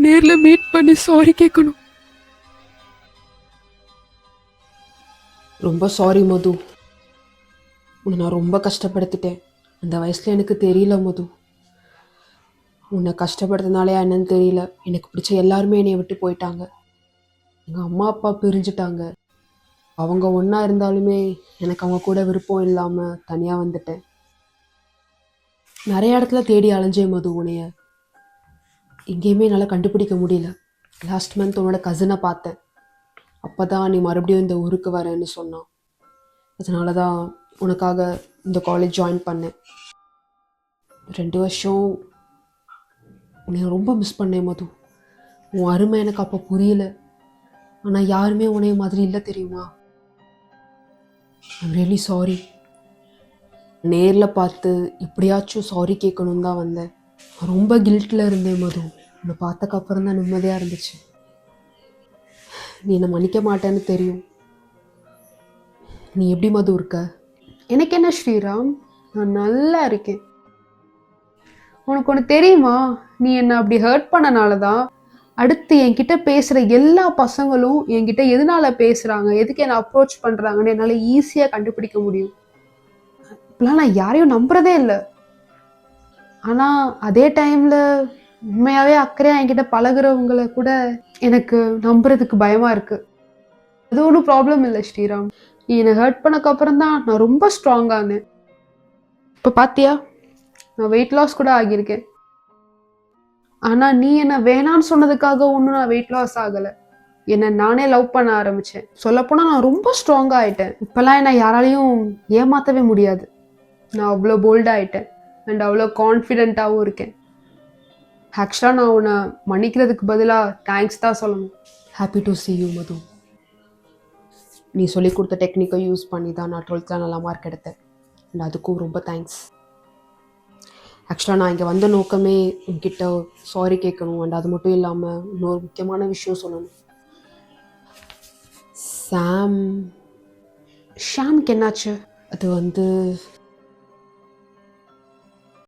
நேரில் மீட் பண்ணி சாரி கேட்கணும். ரொம்ப சாரி மது. உன்னை நான் ரொம்ப கஷ்டப்படுத்திட்டேன். அந்த வயசில் எனக்கு தெரியல மது. உன்னை கஷ்டப்படுறதுனாலே என்னன்னு தெரியல, எனக்கு பிடிச்ச எல்லாருமே என்னை விட்டு போயிட்டாங்க. எங்கள் அம்மா அப்பா பிரிஞ்சுட்டாங்க. அவங்க ஒன்றா இருந்தாலுமே எனக்கு அவங்க கூட விருப்பம் இல்லாமல் தனியாக வந்துட்டேன். நிறைய இடத்துல தேடி அலைஞ்சேன் மது உன்னைய. எங்கேயுமே என்னால் கண்டுபிடிக்க முடியல. லாஸ்ட் மந்த் உன்னோட கசினை பார்த்தேன். அப்போ தான் நீ மறுபடியும் இந்த ஊருக்கு வரேன்னு சொன்னான். அதனால தான் உனக்காக இந்த காலேஜ் ஜாயின் பண்ணேன். 2 வருஷம் உன்னை ரொம்ப மிஸ் பண்ணேன் மது. உன் அருமை எனக்கு அப்போ புரியல. ஆனால் யாருமே உன்னைய மாதிரி இல்லை தெரியுமா. I'm really sorry. நேரில் பார்த்து இப்படியாச்சும் சாரி கேட்கணுன்னு தான் வந்தேன். ரொம்ப கில்ட்டில் இருந்தேன் மது. உன்னை பார்த்தக்கப்புறம் தான் நிம்மதியாக இருந்துச்சு. நீ என்னை மன்னிக்க மாட்டேன்னு தெரியும். நீ எப்படி மது இருக்க? எனக்கு என்ன ஸ்ரீராம், நான் நல்லா இருக்கேன். உனக்கு ஒன்று தெரியுமா, நீ என்னை அப்படி ஹர்ட் பண்ணனால தான் அடுத்து என்கிட்ட பேசுகிற எல்லா பசங்களும் என்கிட்ட எதனால பேசுகிறாங்க, எதுக்கு என்னை அப்ரோச் பண்ணுறாங்கன்னு என்னால் ஈஸியாக கண்டுபிடிக்க முடியும். இப்பெல்லாம் நான் யாரையும் நம்புறதே இல்லை. ஆனால் அதே டைமில் உண்மையாகவே அக்கறையாக என்கிட்ட பழகுறவங்களை கூட எனக்கு நம்புறதுக்கு பயமாக இருக்குது. அது ஒன்றும் ப்ராப்ளம் இல்லை ஸ்ரீராம். நீ என்னை ஹர்ட் பண்ணக்கப்புறம் தான் நான் ரொம்ப ஸ்ட்ராங்கானேன். இப்போ பார்த்தியா, நான் வெயிட் லாஸ் கூட ஆகியிருக்கேன். ஆனால் நீ என்னை வேணான்னு சொன்னதுக்காக ஒன்றும் நான் வெயிட் லாஸ் ஆகலை. என்னை நானே லவ் பண்ண ஆரம்பித்தேன். சொல்லப்போனால் நான் ரொம்ப ஸ்ட்ராங்காக ஆகிட்டேன். இப்போல்லாம் என்னை யாராலையும் ஏமாற்றவே முடியாது. நான் அவ்வளோ போல்டாக ஆகிட்டேன் அண்ட் அவ்வளோ கான்ஃபிடென்ட்டாகவும் இருக்கேன். ஆக்சுவலாக நான் உன்னை மன்னிக்கிறதுக்கு பதிலாக தேங்க்ஸ் தான் சொல்லணும். ஹாப்பி டு see you மது. நீ சொல்லிக் கொடுத்த டெக்னிக்கை யூஸ் பண்ணி தான் நான் 12th நல்லா மார்க் எடுத்தேன். அண்ட் அதுக்கும் ரொம்ப தேங்க்ஸ். ஆக்சுவலாக நான் இங்கே வந்த நோக்கமே உன்கிட்ட சாரி கேட்கணும். அண்ட் அது மட்டும் இல்லாமல் இன்னொரு முக்கியமான விஷயம் சொல்லணும். ஷாம்க்கு என்னாச்சு? அது